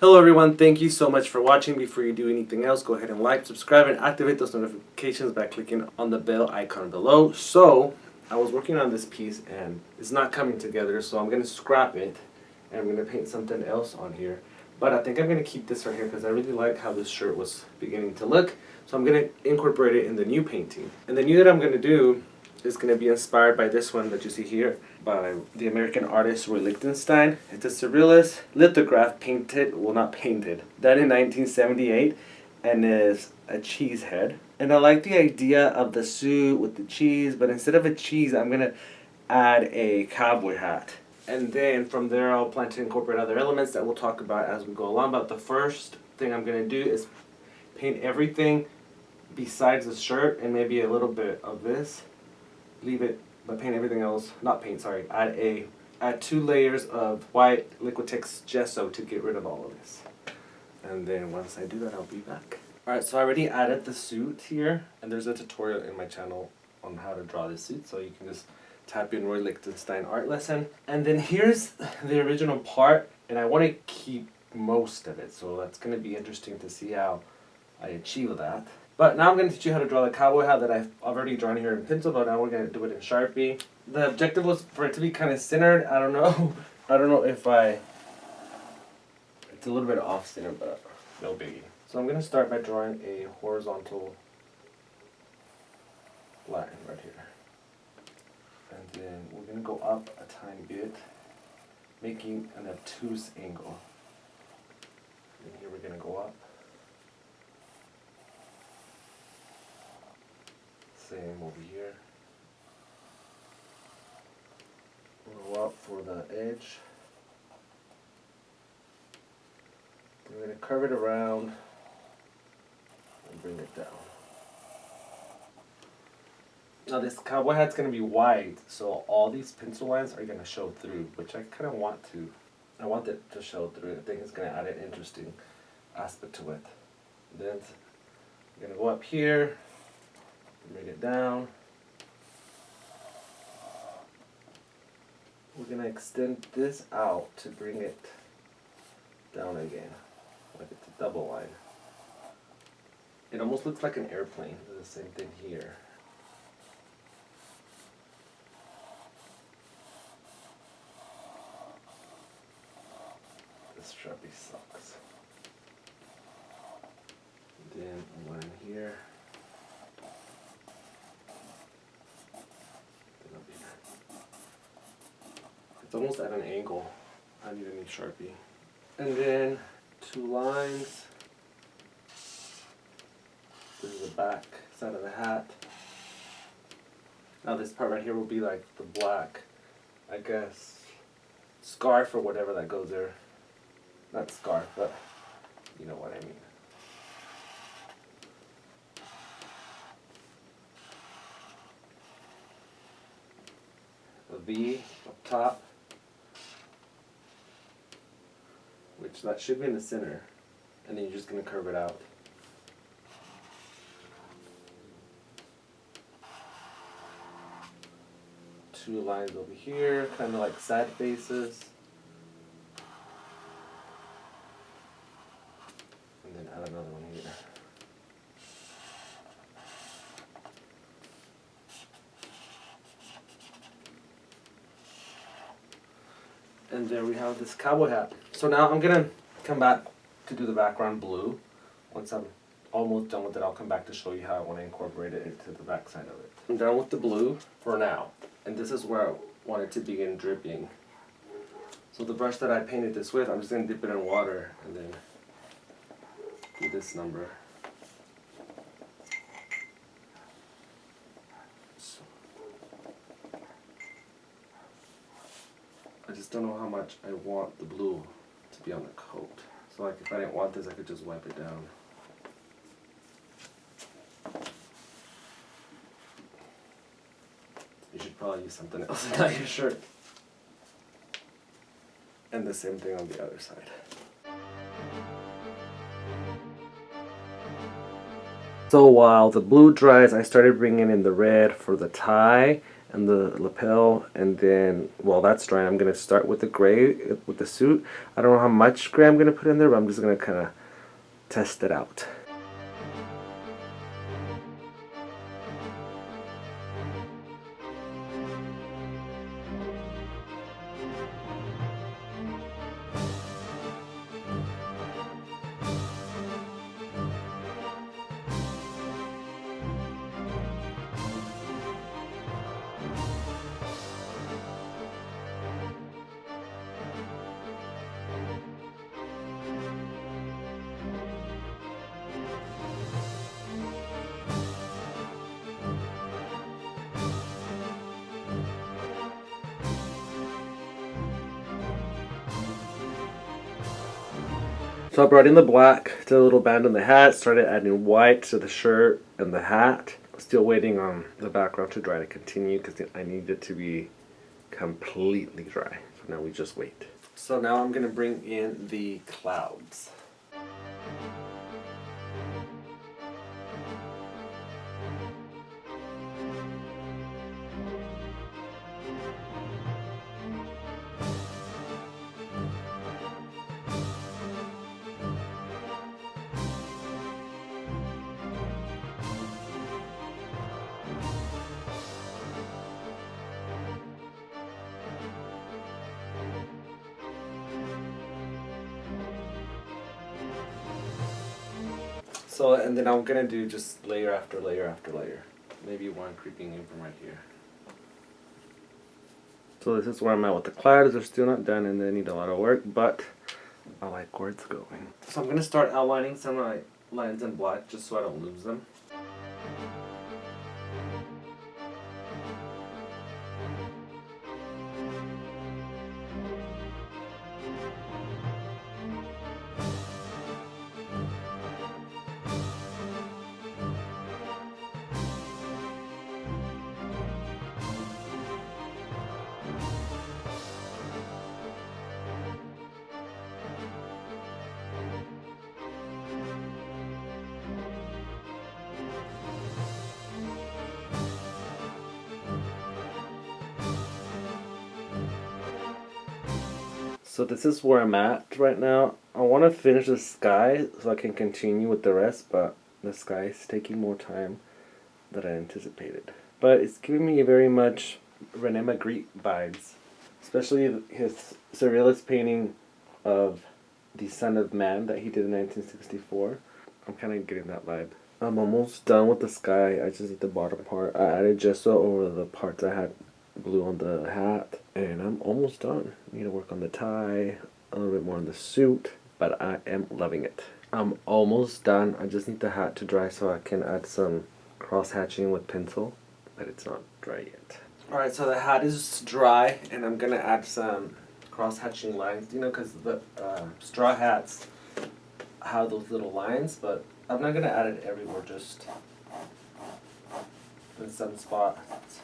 Hello everyone, thank you so much for watching. Before you do anything else, go ahead and like, subscribe, and activate those notifications by clicking on the bell icon below. So, I was working on this piece and it's not coming together, so I'm going to scrap it and I'm going to paint something else on here. But I think I'm going to keep this right here because I really like how this shirt was beginning to look. So I'm going to incorporate it in the new painting. And the new that I'm going to do is going to be inspired by this one that you see here by the American artist Roy Lichtenstein. It's a surrealist lithograph painted, well not painted, done in 1978 and is a cheese head. And I like the idea of the suit with the cheese, but instead of a cheese I'm going to add a cowboy hat. And then from there I'll plan to incorporate other elements that we'll talk about as we go along. But the first thing I'm going to do is paint everything besides the shirt and maybe a little bit of this. Leave it, but paint everything else. Not paint, sorry. Add 2 layers of white Liquitex gesso to get rid of all of this. And then once I do that, I'll be back. Alright, so I already added the suit here, and there's a tutorial in my channel on how to draw this suit, so you can just type in Roy Lichtenstein art lesson. And then here's the original part, and I want to keep most of it, so that's going to be interesting to see how I achieve that. But now I'm going to teach you how to draw the cowboy hat that I've already drawn here in pencil, but now we're going to do it in Sharpie. The objective was for it to be kind of centered. I don't know. I don't know if it's a little bit off center, but no biggie. So I'm going to start by drawing a horizontal line right here. And then we're going to go up a tiny bit, making an obtuse angle. And here we're going to go up. Same over here. We'll go up for the edge. We're going to curve it around and bring it down. Now this cowboy hat's going to be wide, so all these pencil lines are going to show through, which I kind of want to. I want it to show through. I think it's going to add an interesting aspect to it. Then we're going to go up here. Bring it down. We're going to extend this out to bring it down again, like it's a double line. It almost looks like an airplane. It's the same thing here. This Sharpie sucks. Then a line here. It's almost at an angle. I need a new Sharpie. And then 2 lines. This is the back side of the hat. Now this part right here will be like the black, I guess, scarf or whatever that goes there. Not scarf, but you know what I mean. A V up top, which that should be in the center, and then you're just going to curve it out. Two lines over here, kind of like sad faces. And then add another one here. And there we have this cowboy hat. So now I'm going to come back to do the background blue. Once I'm almost done with it, I'll come back to show you how I want to incorporate it into the back side of it. I'm done with the blue for now. And this is where I want it to begin dripping. So the brush that I painted this with, I'm just going to dip it in water and then do this number. I just don't know how much I want the blue to be on the coat. So like if I didn't want this, I could just wipe it down. You should probably use something else and not your shirt. And the same thing on the other side. So while the blue dries, I started bringing in the red for the tie. and the lapel, and then while that's drying, I'm gonna start with the gray with the suit. I don't know how much gray I'm gonna put in there, but I'm just gonna kind of test it out. So I brought in the black, did a little band on the hat, started adding white to the shirt and the hat. Still waiting on the background to dry to continue because I need it to be completely dry. So now we just wait. So now I'm gonna bring in the clouds. So, and then I'm gonna do just layer after layer after layer. Maybe one creeping in from right here. So this is where I'm at with the clouds. They're still not done and they need a lot of work, but I like where it's going. So I'm gonna start outlining some lines in black just so I don't lose them. So this is where I'm at right now. I want to finish the sky so I can continue with the rest, but the sky is taking more time than I anticipated. But it's giving me very much Rene Magritte vibes, especially his surrealist painting of the Son of Man that he did in 1964. I'm kind of getting that vibe. I'm almost done with the sky. I just need the bottom part. I added gesso over the parts I had glue on the hat, and I'm almost done. Need to work on the tie, a little bit more on the suit, but I am loving it. I'm almost done. I just need the hat to dry so I can add some cross hatching with pencil, but it's not dry yet. Alright, so the hat is dry, and I'm gonna add some cross hatching lines, you know, because the straw hats have those little lines, but I'm not gonna add it everywhere, just in some spots.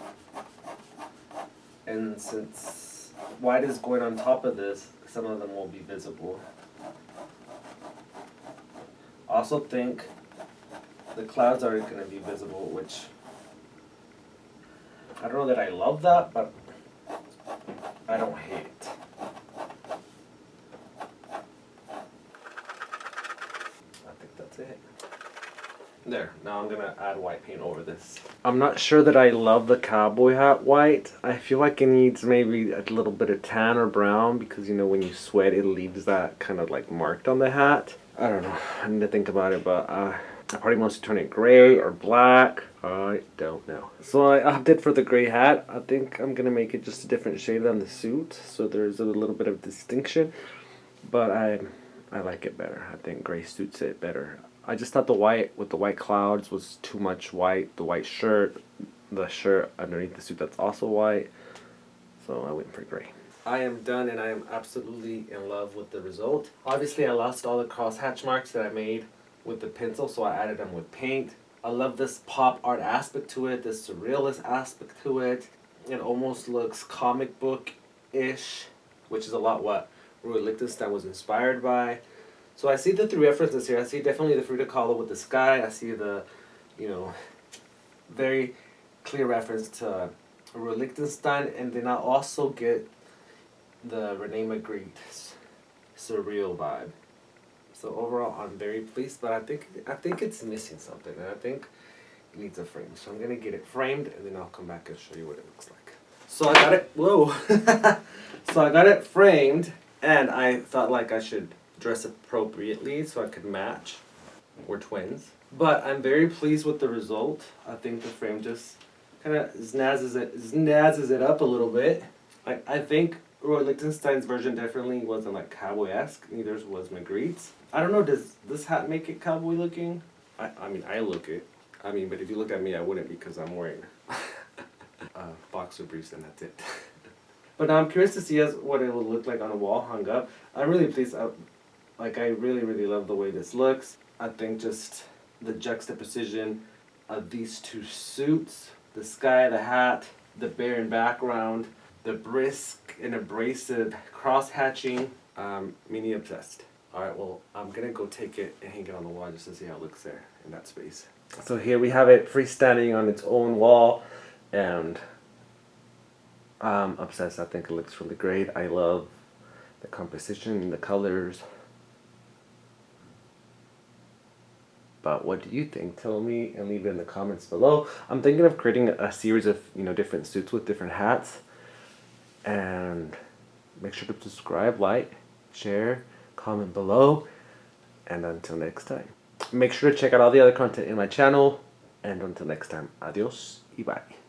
And since white is going on top of this, some of them will be visible. I also think the clouds are going to be visible, which I don't know that I love that, but I don't hate it. I think that's it. There, now I'm gonna add white paint over this. I'm not sure that I love the cowboy hat white. I feel like it needs maybe a little bit of tan or brown because, you know, when you sweat it leaves that kind of like marked on the hat. I don't know, I need to think about it, but I probably want to turn it gray or black. I don't know. So I opted for the gray hat. I think I'm gonna make it just a different shade than the suit, so there's a little bit of distinction, but I like it better. I think gray suits it better. I just thought the white with the white clouds was too much white. The white shirt, the shirt underneath the suit that's also white. So I went for gray. I am done and I am absolutely in love with the result. Obviously I lost all the cross hatch marks that I made with the pencil, so I added them with paint. I love this pop art aspect to it, this surrealist aspect to it. It almost looks comic book-ish, which is a lot what Roy Lichtenstein was inspired by. So I see the three references here. I see definitely the Frida Kahlo with the sky. I see the, you know, very clear reference to Roy Lichtenstein, and then I'll also get the Rene Magritte surreal vibe. So overall, I'm very pleased, but I think it's missing something, and I think it needs a frame. So I'm gonna get it framed, and then I'll come back and show you what it looks like. So I got it. Whoa! So I got it framed, and I thought like I should dress appropriately so I could match. We're twins, but I'm very pleased with the result. I think the frame just kind of snazzes it up a little bit. I think Roy Lichtenstein's version definitely wasn't like cowboy-esque. Neither was Magritte's. I don't know. Does this hat make it cowboy looking? I mean, I look it. I mean, but if you look at me, I wouldn't because I'm wearing boxer briefs and that's it. But now I'm curious to see what it will look like on a wall hung up. I'm really pleased. I really love the way this looks. I think just the juxtaposition of these two suits, the sky, the hat, the barren background, the brisk and abrasive cross-hatching, mini obsessed. Alright, well, I'm gonna go take it and hang it on the wall just to see how it looks there in that space. So here we have it freestanding on its own wall, and I'm obsessed. I think it looks really great. I love the composition, the colors. But what do you think? Tell me and leave it in the comments below. I'm thinking of creating a series of different suits with different hats. And make sure to subscribe, like, share, comment below. And until next time. Make sure to check out all the other content in my channel. And until next time, adios y bye.